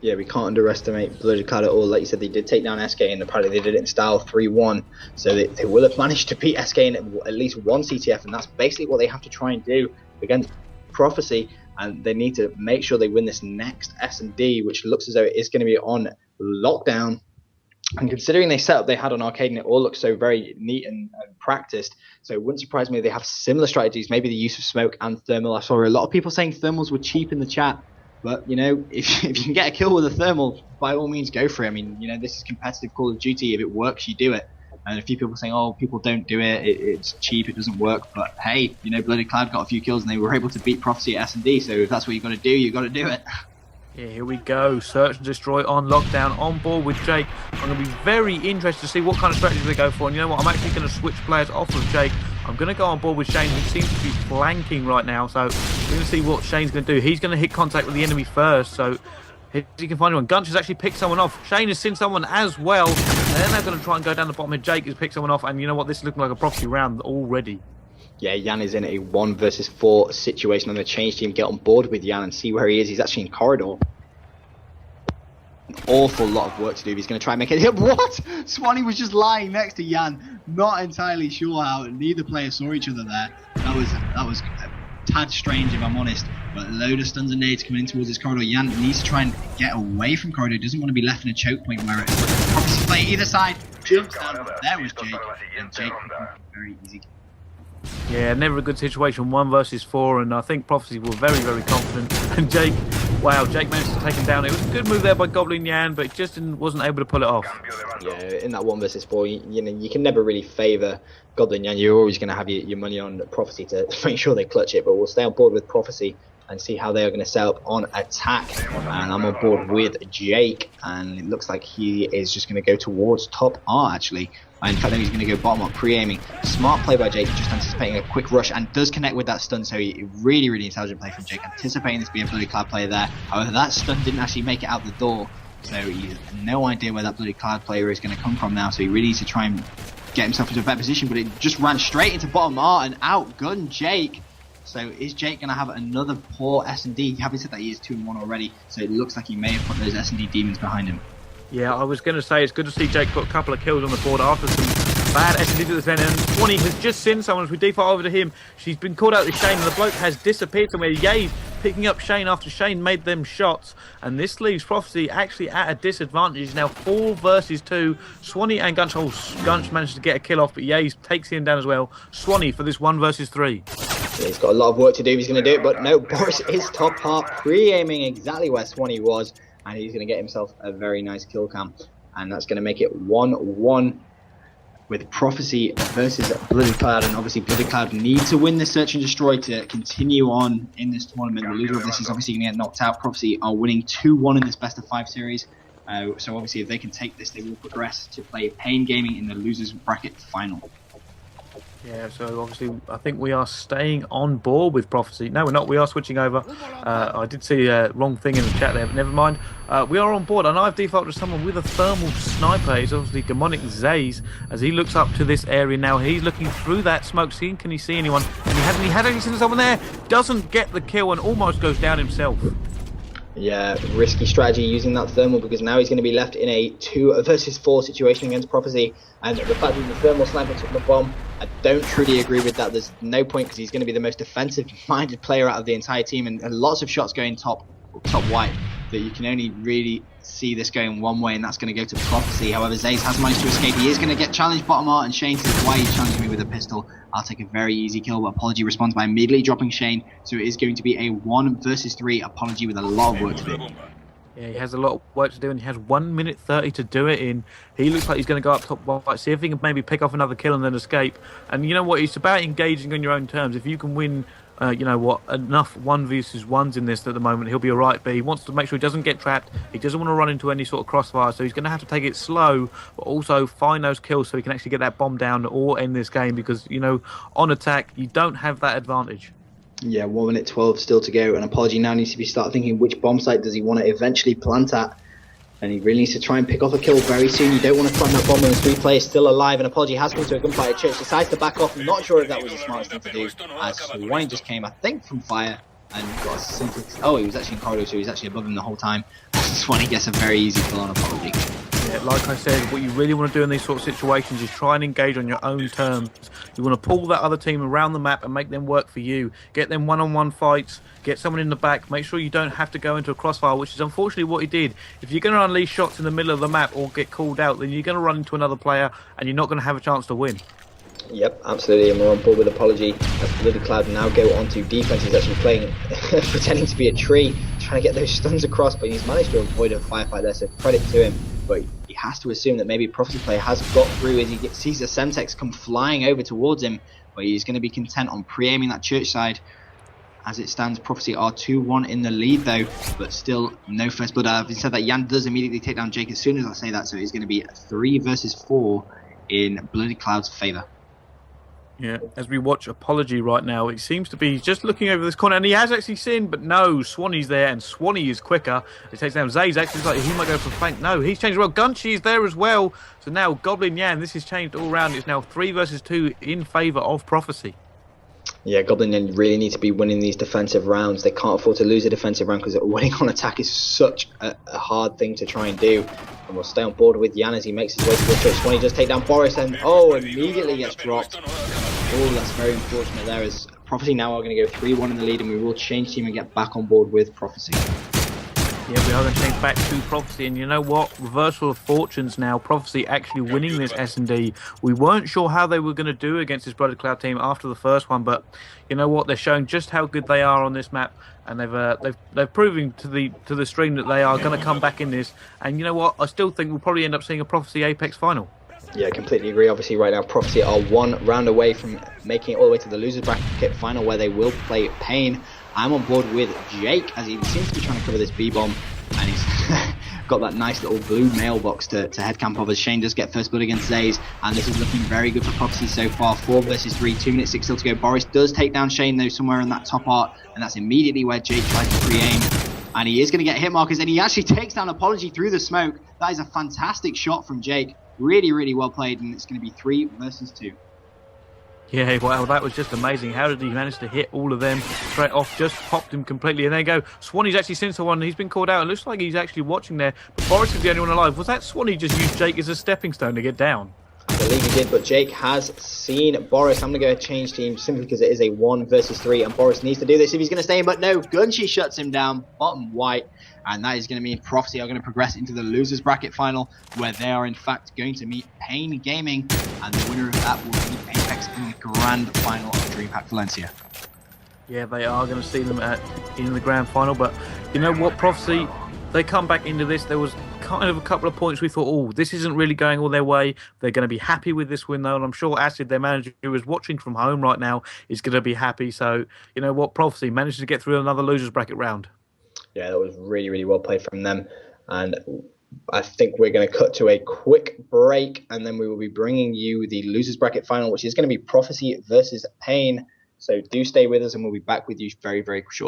Yeah, we can't underestimate Blooded Cloud at all. Like you said, they did take down SK, and apparently they did it in style 3-1. So they will have managed to beat SK in at least one CTF, and that's basically what they have to try and do against Prophecy. And they need to make sure they win this next S&D, which looks as though it is going to be on lockdown. And considering they had on Arcade and it all looks so very neat and practiced, so it wouldn't surprise me if they have similar strategies, maybe the use of smoke and thermal. I saw a lot of people saying thermals were cheap in the chat, but you know, if you can get a kill with a thermal, by all means go for it. I mean, you know, this is competitive Call of Duty. If it works, you do it. And a few people saying, oh, people don't do it, it's cheap, it doesn't work. But hey, you know, Blooded Cloud got a few kills and they were able to beat Prophecy at S&D, so if that's what you got to do, you got to do it. Yeah, here we go. Search and destroy on lockdown, on board with Jake. I'm going to be very interested to see what kind of strategy they go for. And you know what? I'm actually going to switch players off of Jake. I'm going to go on board with Shane, who seems to be flanking right now. So we're going to see what Shane's going to do. He's going to hit contact with the enemy first. So if he can find anyone. Gunch has actually picked someone off. Shane has seen someone as well. And then they're going to try and go down the bottom. And Jake has picked someone off. And you know what? This is looking like a Prophecy round already. Yeah, Jan is in a 1 versus 4 situation on the change team. Get on board with Jan and see where he is. He's actually in corridor. An awful lot of work to do if he's going to try and make it. What? Swanee was just lying next to Jan. Not entirely sure how neither player saw each other there. That was a tad strange, if I'm honest. But a load of stuns and nades coming in towards this corridor. Jan needs to try and get away from corridor. He doesn't want to be left in a choke point where it's Prophecy play either side. Jumps down. There was Jake. And Jake, very easy. Yeah, never a good situation. 1 versus 4, and I think Prophecy were very, very confident. And Jake, wow, Jake managed to take him down. It was a good move there by Goblin Yan, but just wasn't able to pull it off. Yeah, in that 1 versus 4, you know, you can never really favour Goblin Yan. You're always going to have your money on Prophecy to make sure they clutch it, but we'll stay on board with Prophecy and see how they are going to set up on attack. And I'm on board with Jake, and it looks like he is just going to go towards top R, actually. In fact, he's going to go bottom up, pre-aiming. Smart play by Jake, just anticipating a quick rush, and does connect with that stun, so really, really intelligent play from Jake, anticipating this to be a Bloody Cloud player there. However, that stun didn't actually make it out the door, so he has no idea where that Bloody Cloud player is going to come from now, so he really needs to try and get himself into a better position, but it just ran straight into bottom R and outgunned Jake. So is Jake going to have another poor S&D? Having said that, he is 2-1 already, so it looks like he may have put those S&D demons behind him. Yeah, I was going to say it's good to see Jake put a couple of kills on the board after some bad S&D to the end. And Swanee has just seen someone. As we default over to him, she's been called out to Shane, and the bloke has disappeared somewhere. Yay, picking up Shane after Shane made them shots. And this leaves Prophecy actually at a disadvantage. Now 4 versus 2. Swanee and Gunch. Oh, Gunch managed to get a kill off, but Yay takes him down as well. Swanee for this 1 versus 3. Yeah, he's got a lot of work to do if he's going to do it, but no, Boris is top part, pre-aiming exactly where Swanee was. And he's going to get himself a very nice kill cam. And that's going to make it 1-1 with Prophecy versus Blooded Cloud. And obviously Blooded Cloud need to win this Search and Destroy to continue on in this tournament. The loser of this is obviously going to get knocked out. Prophecy are winning 2-1 in this best of 5 series. So obviously if they can take this, they will progress to play Pain Gaming in the losers bracket final. Yeah, so obviously I think we are staying on board with Prophecy. No, we're not. We are switching over. I did see a wrong thing in the chat there, but never mind. We are on board, and I've defaulted to someone with a thermal sniper. It's obviously Demonic Zays, as he looks up to this area now. He's looking through that smoke, seeing can he see anyone. And he had actually seen someone there. Doesn't get the kill and almost goes down himself. Yeah, risky strategy using that thermal, because now he's going to be left in a 2 versus 4 situation against Prophecy. And the fact that the thermal sniper took the bomb, I don't truly agree with that. There's no point, because he's going to be the most defensive-minded player out of the entire team, and lots of shots going top white, that you can only really see this going one way, and that's going to go to Prophecy. However, Zays has managed to escape. He is going to get challenged bottom art, and Shane says, why are you challenging me with a pistol? I'll take a very easy kill, but Apology responds by immediately dropping Shane, so it is going to be a 1 versus 3 Apology with a lot of work to do. Yeah, he has a lot of work to do, and he has 1 minute 30 to do it in. He looks like he's going to go up top white, see if he can maybe pick off another kill and then escape. And you know what? It's about engaging on your own terms. If you can win, you know what, enough 1 versus 1s in this at the moment, he'll be all right. But he wants to make sure he doesn't get trapped. He doesn't want to run into any sort of crossfire, so he's going to have to take it slow, but also find those kills so he can actually get that bomb down or end this game. Because, you know, on attack, you don't have that advantage. Yeah, 1 minute 12 still to go, and Apology now needs to be start thinking which bomb site does he want to eventually plant at, and he really needs to try and pick off a kill very soon. You don't want to plant that bomb when the 3 players still alive, and Apology has come to a gunfight at church, decides to back off. I'm not sure if that was the smartest thing to do, as Swanee just came, I think, from fire, and got a simple. Oh, he was actually in corridor, so he was actually above him the whole time. Swanee gets a very easy kill on Apology. Yeah, like I said, what you really want to do in these sort of situations is try and engage on your own terms. You want to pull that other team around the map and make them work for you. Get them one-on-one fights, get someone in the back, make sure you don't have to go into a crossfire, which is unfortunately what he did. If you're going to unleash shots in the middle of the map or get called out, then you're going to run into another player and you're not going to have a chance to win. Yep, absolutely, and we're on board with Apology as Bloody Cloud now go on to defense. He's actually playing, pretending to be a tree, trying to get those stuns across, but he's managed to avoid a firefight there, so credit to him. But he has to assume that maybe Prophecy player has got through as he sees the Semtex come flying over towards him, but he's going to be content on pre-aiming that church side. As it stands, Prophecy are 2-1 in the lead though, but still no first blood. Having said that, Yan does immediately take down Jake as soon as I say that, so it's going to be 3 versus 4 in Bloody Cloud's favour. Yeah, as we watch Apology right now, it seems to be just looking over this corner, and he has actually seen, but no, Swanee's there, and Swanee is quicker. It takes down Zay's actually like he might go for flank. No, he's changed well. Gunchi is there as well. So now Goblin Yan, this has changed all round. It's now 3 versus 2 in favour of Prophecy. Yeah, Goblin Yan really need to be winning these defensive rounds. They can't afford to lose a defensive round because winning on attack is such a hard thing to try and do. And we'll stay on board with Yan as he makes his way to the church. Swanee does take down Boris, and immediately gets dropped. Oh, that's very unfortunate there, as Prophecy now are going to go 3-1 in the lead, and we will change team and get back on board with Prophecy. Yeah, we are going to change back to Prophecy, and you know what? Reversal of fortunes now. Prophecy actually winning this S&D. We weren't sure how they were going to do against this Bloody Cloud team after the first one, but you know what? They're showing just how good they are on this map, and they've proven to the stream that they are going to come back in this. And you know what? I still think we'll probably end up seeing a Prophecy Apex final. Yeah, completely agree. Obviously, right now, Prophecy are 1 round away from making it all the way to the losers bracket final, where they will play Pain. I'm on board with Jake, as he seems to be trying to cover this B-bomb, and he's got that nice little blue mailbox to head camp of, as Shane does get first blood against Zays, and this is looking very good for Prophecy so far. 4 versus 3, 2 minutes 6 still to go. Boris does take down Shane, though, somewhere in that top art, and that's immediately where Jake tries to pre-aim. And he is going to get hit markers, and he actually takes down Apology through the smoke. That is a fantastic shot from Jake. Really, really well played, and it's going to be 3 versus 2. Yeah, well, that was just amazing. How did he manage to hit all of them straight off? Just popped him completely. And there you go. Swanee's actually seen someone. He's been called out. It looks like he's actually watching there. But Boris is the only one alive. Was that Swanee just used Jake as a stepping stone to get down? I believe he did, but Jake has seen Boris. I'm going to go change team simply because it is a 1 versus 3, and Boris needs to do this if he's going to stay in. But no, Gunchi shuts him down, bottom white, and that is going to mean Prophecy are going to progress into the losers bracket final, where they are in fact going to meet Pain Gaming, and the winner of that will meet Apex in the grand final of DreamHack Valencia. Yeah, they are going to see them in the grand final, but you know what, Prophecy, they come back into this. There was kind of a couple of points we thought, oh, this isn't really going all their way. They're going to be happy with this win, though, and I'm sure Acid, their manager, who is watching from home right now, is going to be happy. So, you know what, Prophecy managed to get through another losers bracket round. Yeah, that was really, really well played from them, and I think we're going to cut to a quick break, and then we will be bringing you the losers bracket final, which is going to be Prophecy versus Pain. So do stay with us, and we'll be back with you very, very shortly.